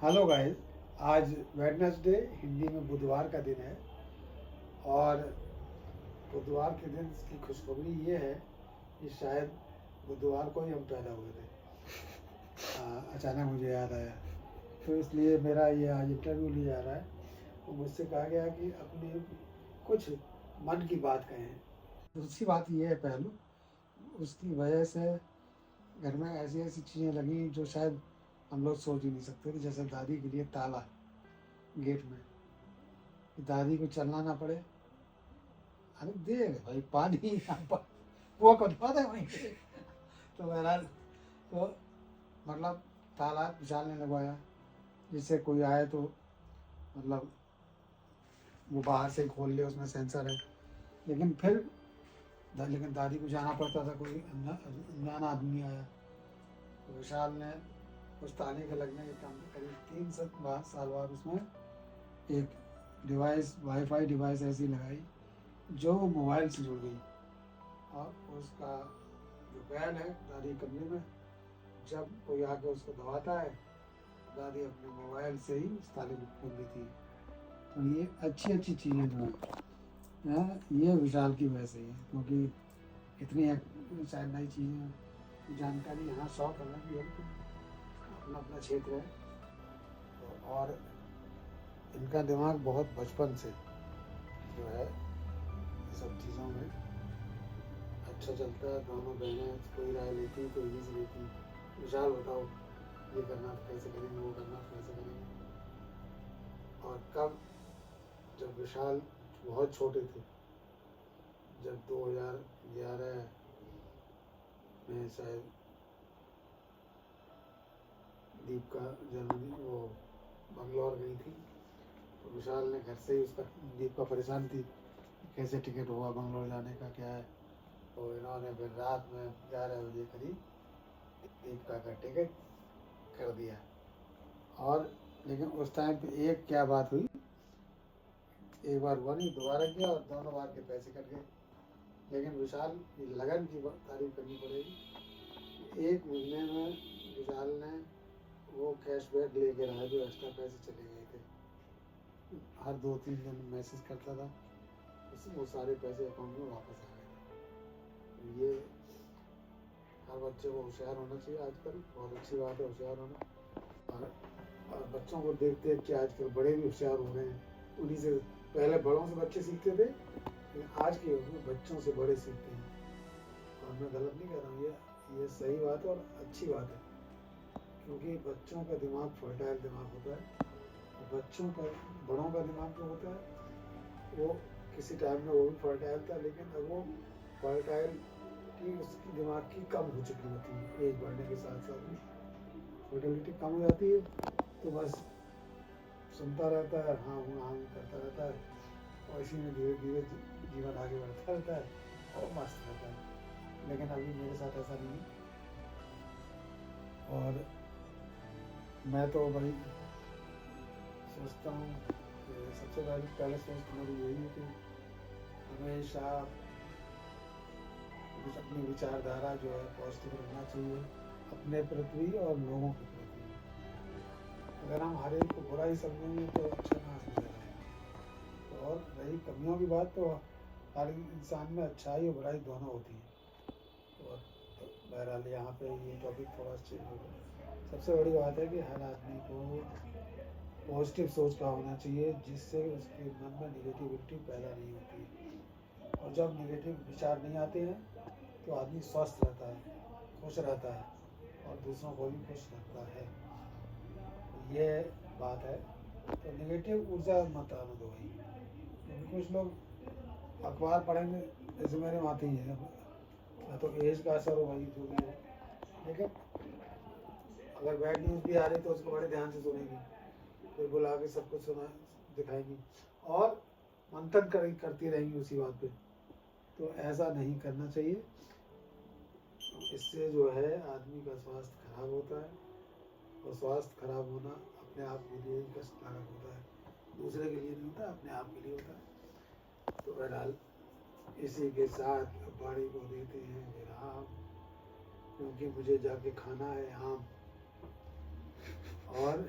Hello guys. आज Wednesday, Hindi में बुधवार का दिन है। और बुधवार के दिन की खुशखबरी ये है कि शायद बुधवार को ही हम पैदा हुए थे। अचानक मुझे याद आया, तो इसलिए मेरा ये आज इंटरव्यू लिया जा रहा है। तो मुझसे कहा गया कि अपनी कुछ मन की बात कहें। दूसरी बात ये है, पहलू उसकी वजह से घर में ऐसी ऐसी चीज़ें लगी जो शायद हम लोग सोच ही नहीं सकते थे। जैसे दादी के लिए ताला गेट में, कि दादी को चलना ना पड़े। अरे दे भाई पानी यहाँ पर, वो कटवा दे वहीं पे। तो बहरहाल, तो मतलब तालाब विशाल ने लगवाया, जिससे कोई आए तो मतलब वो बाहर से ही खोल ले, उसमें सेंसर है। लेकिन फिर लेकिन दादी को जाना पड़ता था, कोई अनजान आदमी आया तो विशाल ने उस ताले के लगने के काम करीब 3 साल बाद उसमें एक डिवाइस, वाईफाई डिवाइस ऐसी लगाई जो मोबाइल से जुड़ गई। और उसका जो बैल है दादी के कमरे में, जब कोई आके उसको दबाता है, दादी अपने मोबाइल से ही उस ताले को खोल देती है। तो ये अच्छी अच्छी चीज़ें जो हैं, ये विशाल की वजह से ही है। क्योंकि इतनी शायद नई चीज़ें जानकारी, यहाँ शौक अलग भी है, अपना अपना क्षेत्र है। तो और इनका दिमाग बहुत बचपन से जो है सब चीज़ों में अच्छा चलता है। दोनों बहनें कोई राय लेती, कोई नहीं लेती, विशाल बताओ ये करना तो कैसे करेंगे, वो करना तो कैसे करेंगे। और कब, जब विशाल बहुत छोटे थे, जब 2011 में शायद दीप का जन्मदिन, वो बंगलौर गई थी, तो विशाल ने घर से ही उसका, दीप का परेशान थी कैसे टिकट हुआ बंगलौर जाने का, क्या है। तो इन्होंने फिर रात में 11 बजे करीब दीपिका का टिकट कर दिया। और लेकिन उस टाइम पे एक क्या बात हुई, एक बार हुआ नहीं, दोबारा किया और दोनों बार के पैसे कट गए। लेकिन विशाल की लगन की तारीफ करनी पड़ेगी। एक महीने में विशाल ने वो कैशबैक लेके रहा जो एक्स्ट्रा पैसे चले गए थे, हर 2-3 दिन मैसेज करता था, वो सारे पैसे अकाउंट में वापस आ गए थे। ये हर बच्चे को होशियार होना चाहिए आजकल, बहुत अच्छी बात है होशियार होना। और बच्चों को देख देख के आजकल बड़े भी होशियार हो रहे हैं। उन्हीं से, पहले बड़ों से बच्चे सीखते थे, लेकिन आज के युग में बच्चों से बड़े सीखते हैं। और मैं गलत नहीं कह रहा हूँ, ये सही बात है और अच्छी बात है। क्योंकि बच्चों का दिमाग फर्टाइल दिमाग होता है, और बच्चों का, बड़ों का दिमाग जो होता है वो किसी टाइम में वो भी फर्टाइल था, लेकिन अब वो फर्टाइल की, उसकी दिमाग की कम हो चुकी होती है। एज बढ़ने के साथ साथ में फर्टिलिटी कम हो जाती है, तो बस सुनता रहता है, हाँ हूँ हाँ करता रहता है, और इसी में धीरे धीरे जीवन आगे बढ़ता रहता है और मस्त रहता है। लेकिन अभी मेरे साथ ऐसा नहीं है। और मैं तो भाई सोचता हूँ कि सबसे पहले सोच मेरी यही है कि हमेशा अपनी विचारधारा जो है पॉजिटिव रखना चाहिए, अपने प्रति और लोगों के प्रति। अगर हम हर एक को बुरा ही समझेंगे तो अच्छा कहाँ समझेंगे। और रही कमियों की बात, तो हर इंसान में अच्छाई और बुराई दोनों होती है। और तो बहरहाल यहाँ पे ये टॉपिक थोड़ा चेंज हो गया। सबसे बड़ी बात है कि हर आदमी को पॉजिटिव सोच का होना चाहिए, जिससे उसके मन में निगेटिविटी पैदा नहीं होती है। और जब निगेटिव विचार नहीं आते हैं तो आदमी स्वस्थ रहता है, खुश रहता है, और दूसरों को भी खुश रखता है। ये बात है। तो निगेटिव ऊर्जा मत आने दो भाई। क्योंकि कुछ लोग अखबार पढ़ेंगे, जैसे मेरे माते ही है, या तो एज का असर हो भाई, जो भी हो, लेकिन अगर बैड न्यूज़ भी आ रही तो उसको बड़े ध्यान से सुनेगी, फिर बुला के सब कुछ सुना दिखाएगी और मंथन करती रहेंगी उसी बात पे। तो ऐसा नहीं करना चाहिए। इससे जो है आदमी का स्वास्थ्य खराब होता है, और स्वास्थ्य खराब होना अपने आप के लिए कष्टकारक होता है, दूसरे के लिए नहीं होता, अपने आप के लिए होता है। तो बहरहाल इसी के साथ बाड़ी को देते हैं विराम, क्योंकि मुझे जाके खाना है आम। और